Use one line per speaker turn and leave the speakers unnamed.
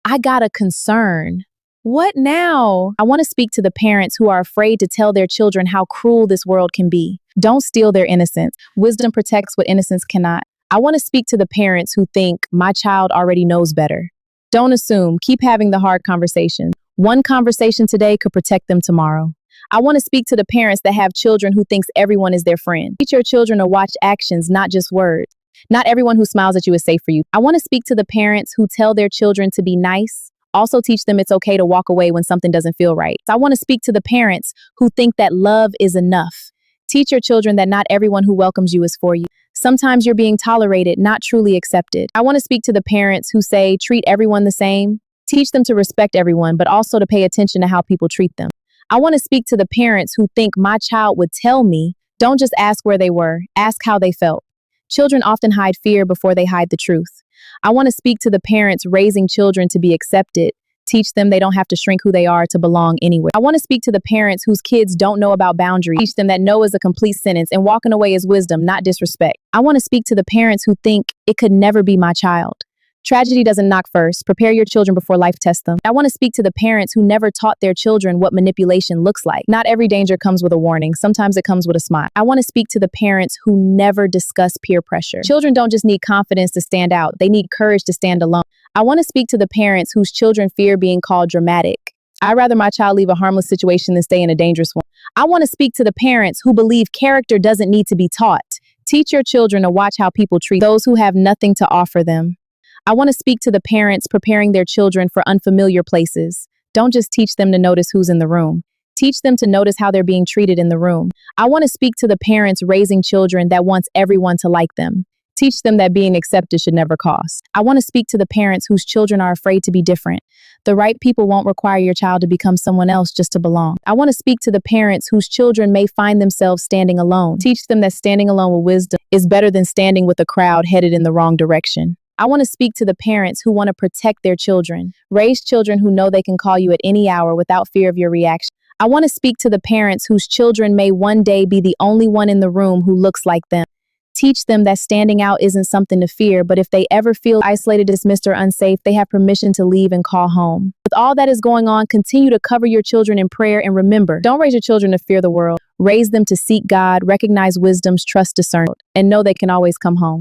I got a concern. What now? I want to speak to the parents who are afraid to tell their children how cruel this world can be. Don't steal their innocence. Wisdom protects what innocence cannot. I want to speak to the parents who think my child already knows better. Don't assume. Keep having the hard conversations. One conversation today could protect them tomorrow. I want to speak to the parents that have children who thinks everyone is their friend. Teach your children to watch actions, not just words. Not everyone who smiles at you is safe for you. I want to speak to the parents who tell their children to be nice. Also teach them it's okay to walk away when something doesn't feel right. I want to speak to the parents who think that love is enough. Teach your children that not everyone who welcomes you is for you. Sometimes you're being tolerated, not truly accepted. I want to speak to the parents who say treat everyone the same. Teach them to respect everyone, but also to pay attention to how people treat them. I want to speak to the parents who think my child would tell me. Don't just ask where they were, ask how they felt. Children often hide fear before they hide the truth. I want to speak to the parents raising children to be accepted. Teach them they don't have to shrink who they are to belong anywhere. I want to speak to the parents whose kids don't know about boundaries. Teach them that no is a complete sentence and walking away is wisdom, not disrespect. I want to speak to the parents who think it could never be my child. Tragedy doesn't knock first. Prepare your children before life tests them. I want to speak to the parents who never taught their children what manipulation looks like. Not every danger comes with a warning. Sometimes it comes with a smile. I want to speak to the parents who never discuss peer pressure. Children don't just need confidence to stand out. They need courage to stand alone. I want to speak to the parents whose children fear being called dramatic. I'd rather my child leave a harmless situation than stay in a dangerous one. I want to speak to the parents who believe character doesn't need to be taught. Teach your children to watch how people treat those who have nothing to offer them. I want to speak to the parents preparing their children for unfamiliar places. Don't just teach them to notice who's in the room. Teach them to notice how they're being treated in the room. I want to speak to the parents raising children that wants everyone to like them. Teach them that being accepted should never cost. I want to speak to the parents whose children are afraid to be different. The right people won't require your child to become someone else just to belong. I want to speak to the parents whose children may find themselves standing alone. Teach them that standing alone with wisdom is better than standing with a crowd headed in the wrong direction. I want to speak to the parents who want to protect their children. Raise children who know they can call you at any hour without fear of your reaction. I want to speak to the parents whose children may one day be the only one in the room who looks like them. Teach them that standing out isn't something to fear, but if they ever feel isolated, dismissed, or unsafe, they have permission to leave and call home. With all that is going on, continue to cover your children in prayer and remember, don't raise your children to fear the world. Raise them to seek God, recognize wisdom's trust discernment, and know they can always come home.